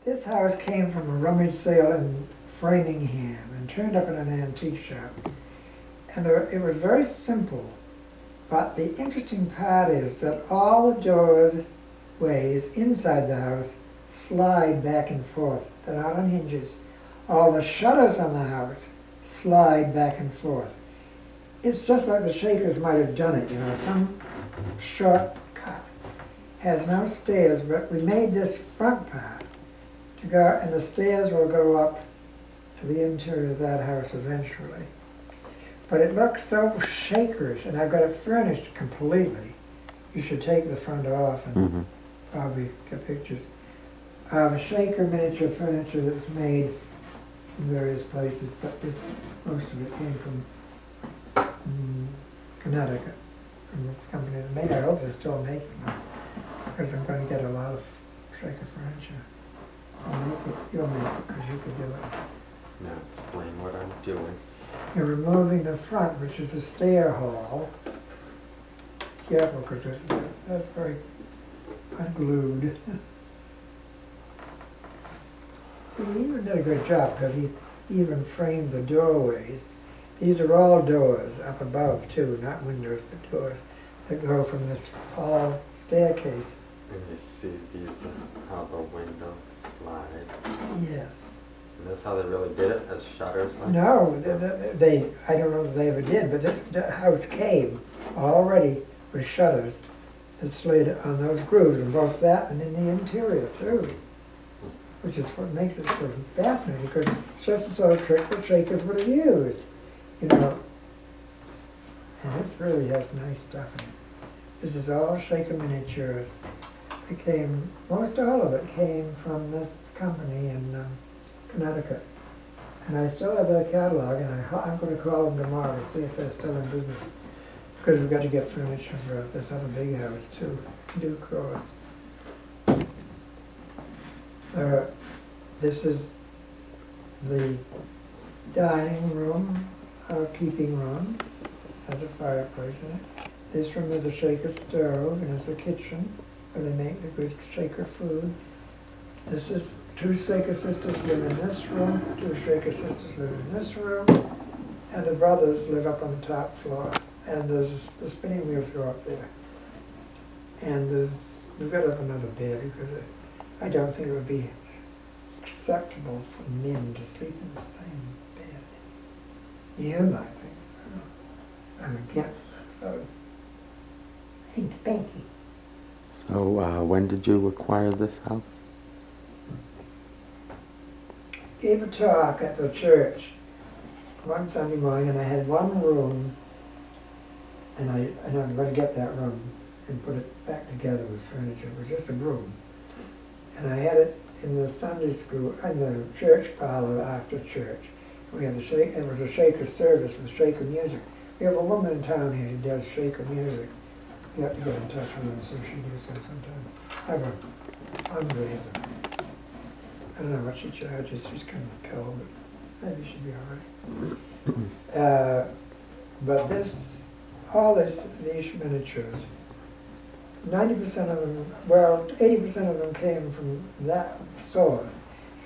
This house came from a rummage sale in Framingham and turned up in an antique shop. And it was very simple. But the interesting part is that all the doorways inside the house slide back and forth. They're not on hinges. All the shutters on the house slide back and forth. It's just like the Shakers might have done it, some shortcut. Has no stairs, but we made this front part to go, and the stairs will go up to the interior of that house eventually. But it looks so Shakerish, and I've got it furnished completely. You should take the front off and probably get pictures. Shaker miniature furniture that's made in various places, but most of it came from Connecticut, from the company that made it. I hope they're still making them, because I'm going to get a lot of Shaker furniture. I'll make it, you'll make it, because you could do it. Now explain what I'm doing. You're removing the front, which is the stair hall. Careful, because that's very unglued. See, he even did a great job, because he even framed the doorways. These are all doors up above, too, not windows, but doors that go from this hall staircase. And you see these, how the windows slide. Yes. And that's how they really did it, as shutters? Like No, they, I don't know if they ever did, but this house came already with shutters that slid on those grooves, and both that and in the interior, too. Which is what makes it so fascinating, because it's just a sort of trick that Shakers would have used, And this really has nice stuff in it. This is all Shaker miniatures. Most all of it came from this company in Connecticut. And I still have their catalog, and I'm going to call them tomorrow to see if they're still in business. Because we've got to get furniture for this other big house, too, in due course. This is the dining room, our keeping room. Has a fireplace in it. This room is a Shaker stove, and it's the kitchen where they make the good Shaker food. This is two Shaker sisters live in this room, two Shaker sisters live in this room, and the brothers live up on the top floor. And the spinning wheels go up there. And we've got up another bed because I don't think it would be acceptable for men to sleep in the same bed. You might think so. I'm against that, so thank you. So when did you acquire this house? Gave a talk at the church one Sunday morning, and I had one room, and I'm going to get that room and put it back together with furniture. It was just a room. And I had it in the Sunday school, in the church parlor after church. We had it was a Shaker service with Shaker music. We have a woman in town here who does Shaker music. You have to get in touch with her and see if she does that sometime. I have a fundraiser. I don't know what she charges. She's kind of a pill, but maybe she'd be all right. But all these miniatures, 90% of them, well, 80% of them came from that source.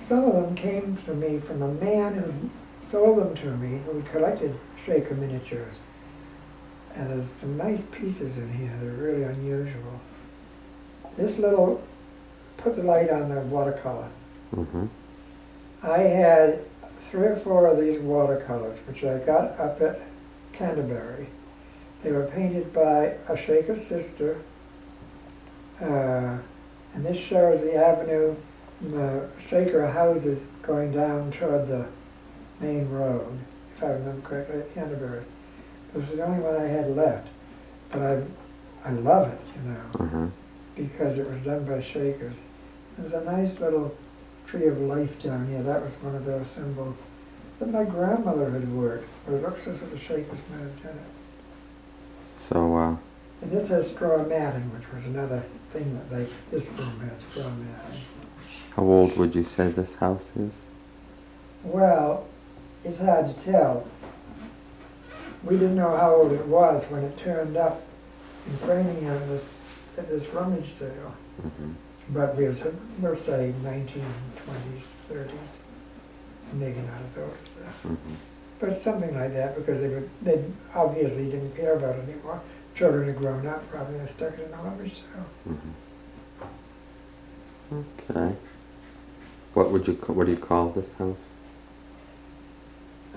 Some of them came to me from a man who sold them to me, who collected Shaker miniatures. And there's some nice pieces in here. They're really unusual. This little, put the light on the watercolor. Mm-hmm. I had 3 or 4 of these watercolors, which I got up at Canterbury. They were painted by a Shaker sister, and this shows the avenue, the Shaker houses going down toward the main road, if I remember correctly, at Canterbury. It was the only one I had left, but I love it, because it was done by Shakers. There's a nice little tree of life down here. That was one of those symbols that my grandmother had worked, but it looks as if the Shakers might have done it. So, and this has straw matting, which was another thing that this room has straw matting. how old would you say this house is? Well, it's hard to tell. We didn't know how old it was when it turned up in Framingham at this rummage sale. Mm-hmm. but we'll say 1920s, 30s, maybe not as old as that. Mm-hmm. But something like that, because they obviously didn't care about it anymore. Children had grown up, probably, they stuck it in the rubbish, so. Mm-hmm. Okay. What do you call this house?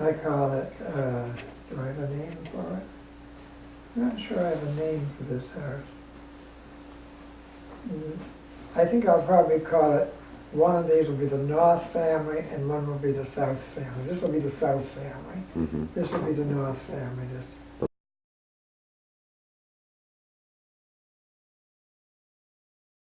I call it, do I have a name for it? I'm not sure I have a name for this house. I think I'll probably call it, one of these will be the North family and one will be the South family. This will be the South family. Mm-hmm. This will be the North family, this